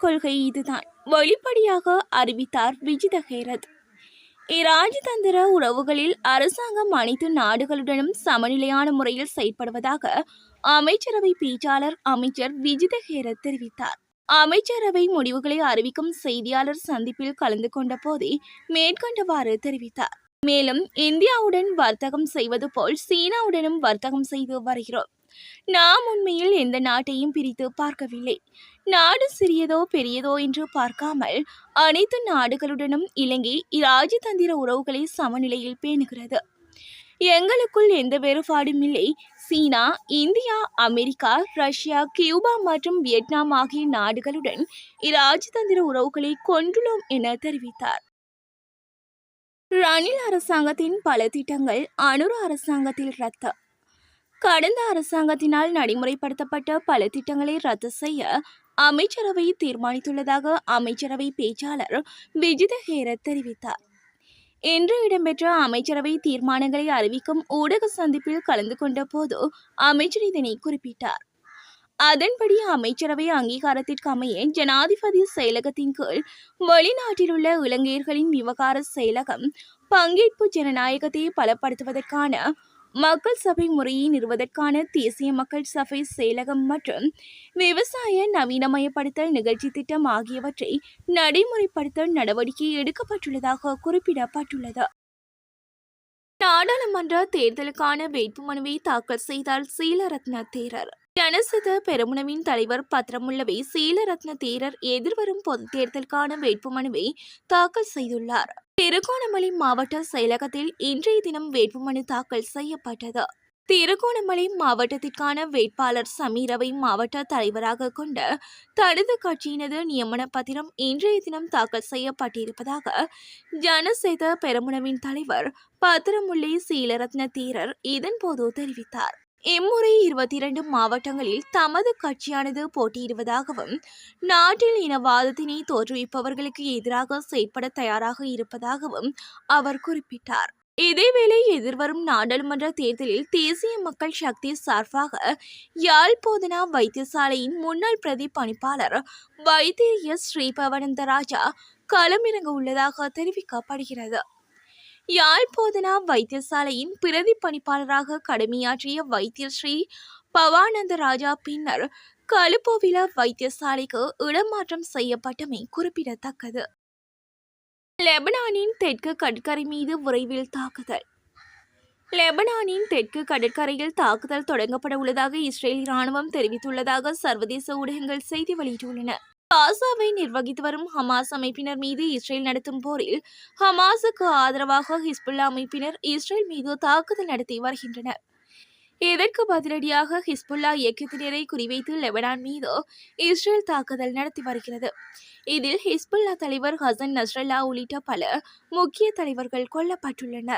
கொள்கை இதுதான், வெளிப்படையாக அறிவித்தார் விஜித ஹேரத். இராஜதந்திர உறவுகளில் அரசாங்கம் அனைத்து நாடுகளுடனும் சமநிலையான முறையில் செயற்படுவதாக அமைச்சரவை பேச்சாளர் அமைச்சர் விஜித ஹேரத் தெரிவித்தார். அமைச்சரவை முடிவுகளை அறிவிக்கும் செய்தியாளர் சந்திப்பில் கலந்து கொண்ட போதே மேற்கண்டவாறு தெரிவித்தார். மேலும் இந்தியாவுடன் வர்த்தகம் செய்வது போல் சீனாவுடனும் வர்த்தகம் செய்து வருகிறோம். நாம் உண்மையில் எந்த நாட்டையும் பிரித்து பார்க்கவில்லை. நாடு சிறியதோ பெரியதோ என்று பார்க்காமல் அனைத்து நாடுகளுடனும் இலங்கை இராஜதந்திர உறவுகளை சமநிலையில் பேணுகிறது. எங்களுக்குள் எந்த வேறுபாடும் இல்லை. சீனா, இந்தியா, அமெரிக்கா, ரஷ்யா, கியூபா மற்றும் வியட்நாம் ஆகிய நாடுகளுடன் இராஜதந்திர உறவுகளை கொண்டுள்ளோம் என தெரிவித்தார். ரணில் அரசாங்கத்தின் பல திட்டங்கள் அனுர அரசாங்கத்தில் ரத்து. கடந்த அரசாங்கத்தினால் நடைமுறைப்படுத்தப்பட்ட பல திட்டங்களை ரத்து செய்ய அமைச்சரவை தீர்மானித்துள்ளதாக அமைச்சரவை பேச்சாளர் விஜித ஹேரத் தெரிவித்தார். இன்று இடம்பெற்ற அமைச்சரவை தீர்மானங்களை அறிவிக்கும் ஊடக சந்திப்பில் கலந்து கொண்ட போது அமைச்சர் இதனை குறிப்பிட்டார். அதன்படி அமைச்சரவை அங்கீகாரத்திற்கு அமைய ஜனாதிபதி செயலகத்தின் கீழ் வெளிநாட்டில் உள்ள இலங்கையர்களின் விவகார செயலகம் பங்கேற்பு ஜனநாயகத்தை பலப்படுத்துவதற்கான மக்கள் சபை முறையை நிறுவதற்கான தேசிய மக்கள் சபை செயலகம் மற்றும் விவசாய நவீனமயப்படுத்தல் நிகழ்ச்சி திட்டம் ஆகியவற்றை நடைமுறைப்படுத்த நடவடிக்கை எடுக்கப்பட்டுள்ளதாக குறிப்பிடப்பட்டுள்ளது. நாடாளுமன்ற தேர்தலுக்கான வேட்புமனுவை தாக்கல் செய்தார் சீலரத்ன தேரர். ஜனசத பெரமுனவின் தலைவர் பத்திரமுள்ளவை சீலரத்ன தேரர் எதிர்வரும் பொது தேர்தலுக்கான வேட்புமனுவை தாக்கல் செய்துள்ளார். திருகோணமலை மாவட்ட செயலகத்தில் இன்றைய தினம் வேட்புமனு தாக்கல் செய்யப்பட்டது. திருகோணமலை மாவட்டத்திற்கான வேட்பாளர் சமீரவை மாவட்ட தலைவராக கொண்ட தனது கட்சியினது நியமன பத்திரம் இன்றைய தினம் தாக்கல் செய்யப்பட்டிருப்பதாக ஜனசேத பெரமுனவின் தலைவர் பத்திரமுல்லை சீலரத்ன தேரர் இதன்போது தெரிவித்தார். இம்முறை 22 மாவட்டங்களில் தமது கட்சியானது போட்டியிடுவதாகவும் நாட்டில் இனவாதத்தினை தோற்றுவிப்பவர்களுக்கு எதிராக செயற்பட தயாராக இருப்பதாகவும் அவர் குறிப்பிட்டார். இதேவேளை எதிர்வரும் நாடாளுமன்ற தேர்தலில் தேசிய மக்கள் சக்தி சார்பாக யாழ் போதனா வைத்தியசாலையின் முன்னாள் பிரதி பணிப்பாளர் வைத்தியர் எஸ் ஸ்ரீபவனந்தராஜா களமிறங்க உள்ளதாக தெரிவிக்கப்படுகிறது. யாழ் போதனா வைத்தியசாலையின் பிரதி பணிப்பாளராக கடமையாற்றிய வைத்தியர் ஸ்ரீ பவானந்தராஜா பின்னர் களுபோவில வைத்தியசாலைக்கு இடமாற்றம் செய்யப்பட்டமை குறிப்பிடத்தக்கது. லெபனானின் தெற்கு கடற்கரை மீது விரைவில் தாக்குதல். லெபனானின் தெற்கு கடற்கரையில் தாக்குதல் தொடங்கப்பட உள்ளதாக இஸ்ரேல் இராணுவம் தெரிவித்துள்ளதாக சர்வதேச ஊடகங்கள் செய்தி வெளியிட்டுள்ளன. காசாவை நிர்வகித்து வரும் ஹமாஸ் அமைப்பினர் மீது இஸ்ரேல் நடத்தும் போரில் ஹமாஸுக்கு ஆதரவாக ஹிஸ்புல்லா அமைப்பினர் இஸ்ரேல் மீது தாக்குதல் நடத்தி வருகின்றனர். இதற்கு பதிலடியாக ஹிஸ்புல்லா இயக்கத்தினரை குறிவைத்து லெபனான் மீது இஸ்ரேல் தாக்குதல் நடத்தி வருகிறது. இதில் ஹிஸ்புல்லா தலைவர் ஹசன் நஸ்ரல்லா உள்ளிட்ட பல முக்கிய தலைவர்கள் கொல்லப்பட்டுள்ளனர்.